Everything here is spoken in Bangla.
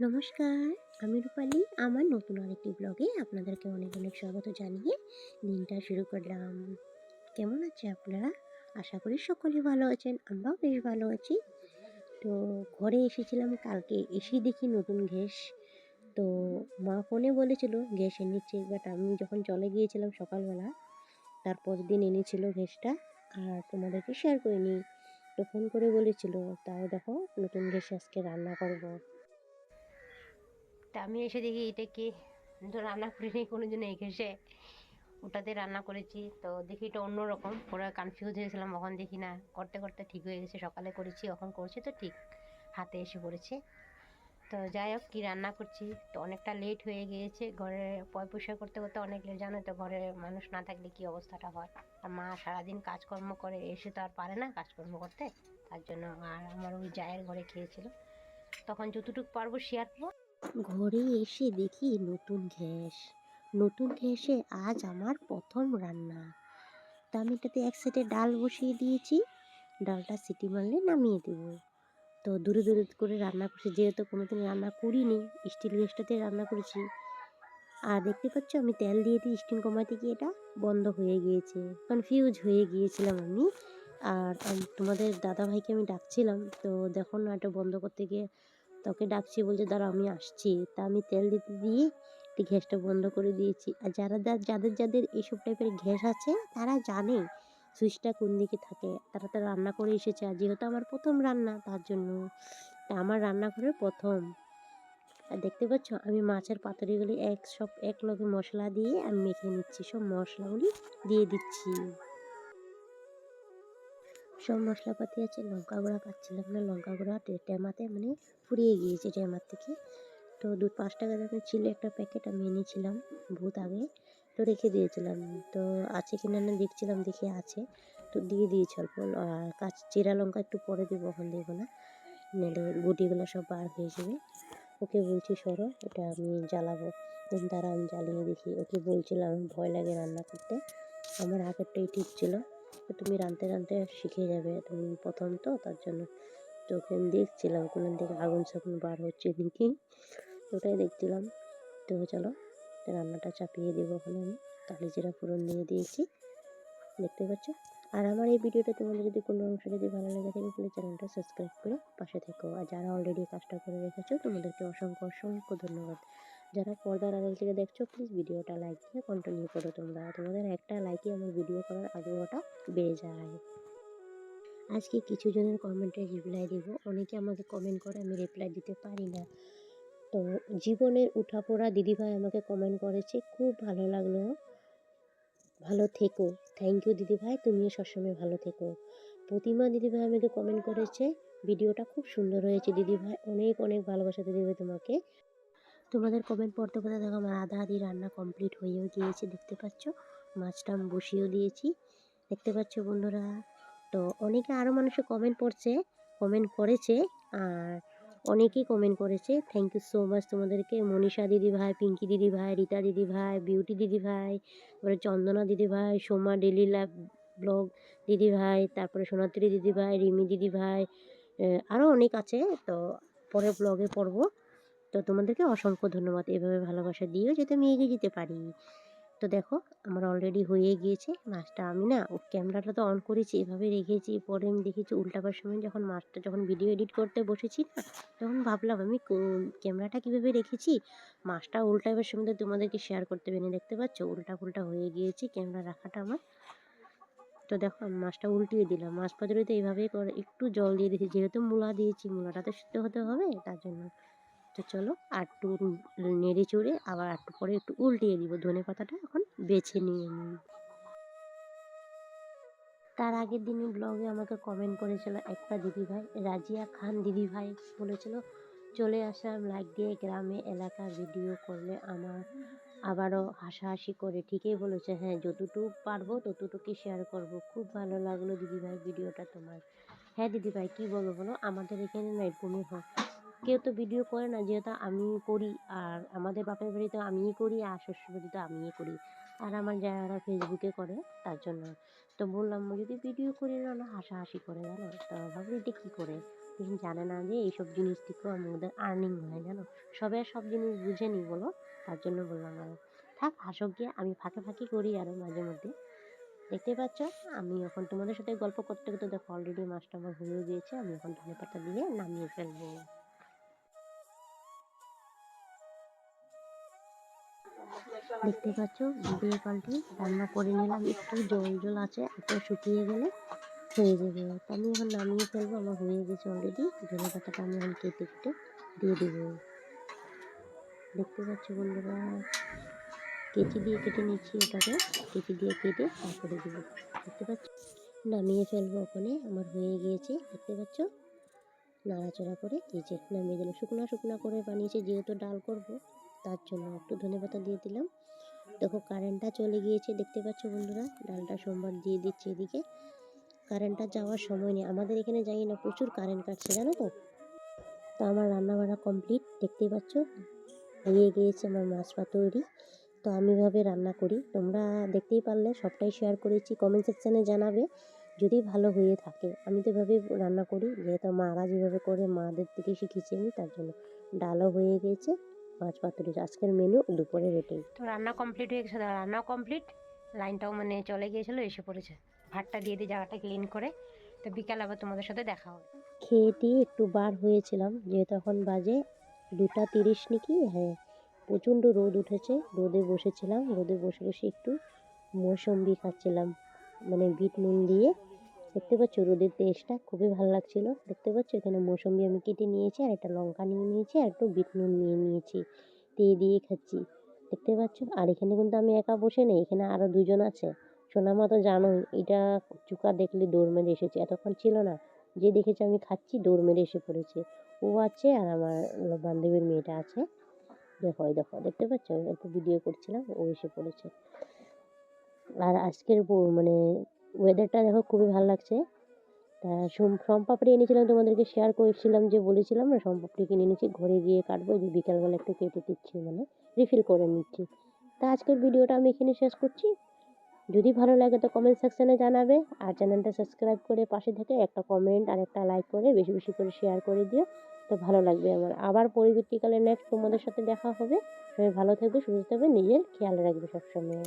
নমস্কার, আমি রূপালী। আমার নতুন আরেকটি ব্লগে আপনাদেরকে অনেক অনেক স্বাগত জানিয়ে দিনটা শুরু করলাম। কেমন আছে আপনারা? আশা করি সকলে ভালো আছেন, আমরাও বেশ ভালো আছি। তো ঘরে এসেছিলাম কালকে, এসেই দেখি নতুন গ্যাস। তো মা ফোনে বলেছিল গ্যাস এনেছে, বাট আমি যখন চলে গিয়েছিলাম সকালবেলা, তারপরের দিন এনেছিল গ্যাসটা, আর তোমাদেরকে শেয়ার করিনি। তো ফোন করে বলেছিল, তাও দেখো নতুন গ্যাস আজকে রান্না করব। তা আমি এসে দেখি এটা কি, তো রান্না করিনি কোনোদিন এই গ্যাসে, ওটাতে রান্না করেছি। তো দেখি এটা অন্যরকম, পুরো কনফিউজ হয়েছিলাম। এখন দেখি না, করতে করতে ঠিক হয়ে গেছে। সকালে করেছি, এখন করছি তো ঠিক হাতে এসে পড়েছে। তো যাই হোক, কী রান্না করছি, তো অনেকটা লেট হয়ে গিয়েছে। ঘরে পয়সা করতে করতে অনেক লেট, জানো তো ঘরে মানুষ না থাকলে কী অবস্থাটা হয়। আর মা সারাদিন কাজকর্ম করে, এসে তো আর পারে না কাজকর্ম করতে, তার জন্য। আর আমার ওই জায়ের ঘরে খেয়েছিল, তখন যতটুকু পারবো শেয়ার করবো। ঘরে এসে দেখি নতুন গ্যাসে আজ আমার প্রথম রান্না। তা আমি এটাতে এক সাইডে ডাল বসিয়ে দিয়েছি, ডালটা সিটি মারলে নামিয়ে দেবো। তো দূরে দূরে করে রান্না করছি, যেহেতু কোনোদিন রান্না করিনি, স্টিল গ্যাসটাতে রান্না করেছি। আর দেখতে পাচ্ছ আমি তেল দিয়ে দিই, স্টিম কমাতে গিয়ে এটা বন্ধ হয়ে গিয়েছে। কনফিউজ হয়ে গিয়েছিলাম আমি। আর তোমাদের দাদাভাইকে আমি ডাকছিলাম, তো দেখো না, এটা বন্ধ করতে গিয়ে তোকে ডাকছি, বলছে দাঁড়া আমি আসছি। তা আমি তেল দিতে দিয়ে গ্যাসটা বন্ধ করে দিয়েছি। আর যাদের যাদের এইসব টাইপের গ্যাস আছে, তারা জানে সুইচটা কোন দিকে থাকে। তারা তো রান্না করে এসেছে, আর যেহেতু আমার প্রথম রান্না, তার জন্য। তা আমার রান্নাঘরের প্রথম। আর দেখতে পাচ্ছ আমি মাছের পাতুরিগুলি সব এক লগে মশলা দিয়ে আমি মেখে নিচ্ছি, সব মশলাগুলি দিয়ে দিচ্ছি। সব মশলাপাতি আছে, লঙ্কা গুঁড়া পাচ্ছিলাম না, লঙ্কা গুঁড়া টেমাতে মানে ফুরিয়ে গিয়েছে টেমার থেকে। তো 5 টাকা দামের ছিল একটা প্যাকেট, আমি এনেছিলাম বহুত আগে, তো রেখে দিয়েছিলাম। তো আছে কিনা না দেখছিলাম, দেখে আছে, তো দিয়ে দিয়েছি অল্প। আর জিরা লঙ্কা একটু পরে দেবো, এখন দেবো না, নাহলে গুটিগুলো সব বার হয়ে যাবে। ওকে বলছি সরো, এটা আমি জ্বালাবো। তারা আমি জ্বালিয়ে দেখি। ওকে বলছিলাম আমার ভয় লাগে রান্না করতে, আমার আগেরটাই ঠিক ছিল, তো তুমি রাঁধতে রাঁধতে শিখে যাবে, তুমি প্রথম তো, তার জন্য। তো ওকে আমি দেখছিলাম কোনো দিকে আগুন সাগুন বার হচ্ছে নাকি, ওটাই দেখছিলাম। তো চলো রান্নাটা চাপিয়ে দেবো। ওখানে আমি কালি জিরা ফোড়ন দিয়ে দিয়েছি, দেখতে পাচ্ছ। আর আমার এই ভিডিওটা তোমাদের যদি কোনো অংশ যদি ভালো লেগে থাকে, প্লিজ চ্যানেলটা সাবস্ক্রাইব করে পাশে থেকো। আর যারা অলরেডি কাজটা করে রেখেছো, তোমাদেরকে অসংখ্য অসংখ্য ধন্যবাদ। যারা পর্দার আড়াল থেকে দেখছো, প্লিজ ভিডিওটা লাইক দিয়ে কন্টিনিউ করো। তোমাদের একটা লাইকই আমার ভিডিও করার আগ্রহটা বেড়ে যায়। আজকে কিছু জনের কমেন্টে রিপ্লাই দেব। অনেকে আমাকে কমেন্ট করে, আমি রিপ্লাই দিতে পারি না। তো জীবনের উঠাপড়া দিদিভাই আমাকে কমেন্ট করেছে, খুব ভালো লাগলো, ভালো থেকো। থ্যাংক ইউ দিদিভাই, তুমিও সবসময় ভালো থেকো। প্রতিমা দিদিভাই আমাকে কমেন্ট করেছে, ভিডিওটা খুব সুন্দর হয়েছে দিদিভাই, অনেক অনেক ভালোবাসা দিদিভাই তোমাকে। তোমাদের কমেন্ট পড়তে পড়তে দেখো আমার আধা আধি রান্না কমপ্লিট হয়েও গিয়েছে, দেখতে পাচ্ছ। মাছটা আমি বসিয়েও দিয়েছি, দেখতে পাচ্ছ বন্ধুরা। তো অনেকে আরও মানুষে কমেন্ট করেছে, আর অনেকেই কমেন্ট করেছে। থ্যাংক ইউ সো মাচ তোমাদেরকে। মনীষা দিদিভাই, পিঙ্কি দিদিভাই, রীতা দিদিভাই, বিউটি দিদিভাই, তারপরে চন্দনা দিদিভাই, সোমা ডেলি লাইভ ব্লগ দিদিভাই, তারপরে সোনাত্রী দিদিভাই, রিমি দিদিভাই, আরও অনেক আছে। তো পরের ব্লগে পড়বো। তো তোমাদেরকে অসংখ্য ধন্যবাদ, এভাবে ভালোবাসা দিয়েও যাতে আমি এগিয়ে যেতে পারি। তো দেখো আমার অলরেডি হয়ে গিয়েছে মাছটা। আমি না ও ক্যামেরাটা তো অন করেছি, এভাবে রেখেছি, পরে আমি দেখেছি উল্টাবার সময় যখন ভিডিও এডিট করতে বসেছি না, তখন ভাবলাম আমি ক্যামেরাটা কীভাবে রেখেছি, মাছটা উল্টাবার সময় তো তোমাদেরকে শেয়ার করতে পারিনি। দেখতে পাচ্ছ উল্টা পুল্টা হয়ে গিয়েছি ক্যামেরা রাখাটা আমার। তো দেখো আমি মাছটা উল্টিয়ে দিলাম। মাছ পাতুরিতে এইভাবেই করে, একটু জল দিয়ে দিয়েছি, যেহেতু মূলা দিয়েছি, মূলাটা তো সিদ্ধ হতে হবে, তার জন্য। তো চলো আর একটু নেড়ে চড়ে আবার একটু পরে একটু উল্টিয়ে দিব। ধনেপাতাটা এখন বেছে নিয়ে নিই। তার আগের দিনই ব্লগে আমাকে কমেন্ট করেছিল একটা দিদিভাই, রাজিয়া খান দিদিভাই, বলেছিল চলে আসলাম লাইক দিয়ে, গ্রামে এলাকা ভিডিও করলে আমার আবারও হাসাহাসি করে। ঠিকই বলেছে, হ্যাঁ যতটুকু পারবো ততটুকুই শেয়ার করব। খুব ভালো লাগলো দিদিভাই ভিডিওটা তোমার। হ্যাঁ দিদিভাই কী বলো বলো, আমাদের এখানে না এরকমই হয়, কেউ তো ভিডিও করে না, যেহেতু আমি করি। আর আমাদের বাপের বাড়িতে আমিই করি, আর শ্বশুর বাড়িতে আমিই করি, আর আমার যারা ফেসবুকে করে, তার জন্য। তো বললাম যদি ভিডিও করি না, না হাসাহাসি করে, জানো তো। ভাবলি এটা কী করে, কিছু জানে না যে এইসব জিনিস থেকেও আমাদের আর্নিং হয় জানো। সবাই সব জিনিস বুঝেনি বলো, তার জন্য বললাম আর থাক হাসক গিয়ে, আমি ফাঁকে ফাঁকি করি আরও মাঝে মধ্যে। দেখতেই পাচ্ছ আমি এখন তোমাদের সাথে গল্প করতে করতে দেখো অলরেডি মাছটা আমার হয়ে গিয়েছে। আমি এখন ধনেপাতা দিয়ে নামিয়ে ফেলবো। দেখতে পাচ্ছ ভিডিও কলটি রান্না করে নিলাম, একটু জল জল আছে, একটু শুকিয়ে গেলে হয়ে যাবে। তো আমি এখন নামিয়ে ফেলবো, আমার হয়ে গেছে অলরেডি। ধনেপাতাটা আমি এখন কেটে কেটে দিয়ে দেবো। দেখতে পাচ্ছ বন্ধুরা কেচি দিয়ে কেটে নিচ্ছি ওটাকে, কেচি দিয়ে কেটে তারপরে দেবো। দেখতে পাচ্ছ নামিয়ে ফেলবো, ওখানে আমার হয়ে গিয়েছে। দেখতে পাচ্ছ নাড়াচাড়া করে এই যে নামিয়ে দিলাম। শুকনো শুকনো করে বানিয়েছি যেহেতু ডাল করব, তার জন্য একটু ধনেপাতা দিয়ে দিলাম। দেখো কারেন্টটা চলে গিয়েছে, দেখতে পাচ্ছ বন্ধুরা। ডালটা সোমবার দিয়ে দিচ্ছি এদিকে। কারেন্টটা যাওয়ার সময় নেই আমাদের এখানে, জানি না প্রচুর কারেন্ট কাটছে জানো তো। তো আমার রান্না বান্না কমপ্লিট, দেখতেই পাচ্ছ হয়ে গিয়েছে আমার মাছ তৈরি। তো আমি এভাবে রান্না করি, তোমরা দেখতেই পারলে সবটাই শেয়ার করেছি। কমেন্ট সেকশানে জানাবে যদি ভালো হয়ে থাকে। আমি তো এভাবেই রান্না করি, যেহেতু মারা যেভাবে করে মাদের থেকে শিখেছি আমি, তার জন্য। ডালও হয়ে গিয়েছে, মাছ পাতুরি আজকের মেনু দুপুরের এটাই। তো রান্না কমপ্লিট হয়ে গেছে, রান্নাও কমপ্লিট, লাইনটাও মানে চলে গিয়েছিলো, এসে পড়েছে। ভাতটা দিয়ে দিয়ে জায়গাটা ক্লিন করে, তো বিকাল আবার তোমাদের সাথে দেখা হবে। খেয়ে দিয়ে একটু বার হয়েছিলাম, যেহেতু এখন বাজে 2:30 নাকি, হ্যাঁ প্রচণ্ড রোদ উঠেছে। রোদে বসেছিলাম, রোদে বসে বসে একটু মৌসম্বি খাচ্ছিলাম, মানে বিট নুন দিয়ে। দেখতে পাচ্ছ রোদের তেজটা খুবই ভালো লাগছিল। দেখতে পাচ্ছ এখানে মৌসম্বি আমি কেটে নিয়েছি, আর একটা লঙ্কা নিয়ে নিয়েছি, আর একটু বিট নুন নিয়ে নিয়েছি, দিয়ে দিয়ে খাচ্ছি। দেখতে পাচ্ছ আর এখানে কিন্তু আমি একা বসে নেই, এখানে আরও দুজন আছে। সোনামা তো জানোই, এটা চুকা দেখলে দৌড় মেরে এসেছে, এতক্ষণ ছিল না, যে দেখেছে আমি খাচ্ছি দৌড় মেরে এসে পড়েছে। ও আছে আর আমার বান্ধবীর মেয়েটা আছে। দেখো দেখো দেখতে পাচ্ছ, একটু ভিডিও করছিলাম, ও এসে পড়েছে। আর আজকের মানে ওয়েদারটা দেখো খুবই ভালো লাগছে। তা সোমপাপড়ি এনেছিলাম, তোমাদেরকে শেয়ার করেছিলাম, যে বলেছিলাম না সোমপাপড়ি কিনে এনেছি, ঘরে গিয়ে কাটবো, যে বিকালবেলা একটু কেটে দিচ্ছি, মানে রিফিল করে নিচ্ছি। তা আজকের ভিডিওটা আমি এখানে শেষ করছি। যদি ভালো লাগে তো কমেন্ট সেকশানে জানাবে, আর চ্যানেলটা সাবস্ক্রাইব করে পাশে থেকে একটা কমেন্ট আর একটা লাইক করে বেশি বেশি করে শেয়ার করে দিও, তো ভালো লাগবে আমার। আবার পরবর্তীকালে নেক্সট তোমাদের সাথে দেখা হবে। সবাই ভালো থাকবে, সুস্থ থাকবে, নিজের খেয়াল রাখবে সবসময়।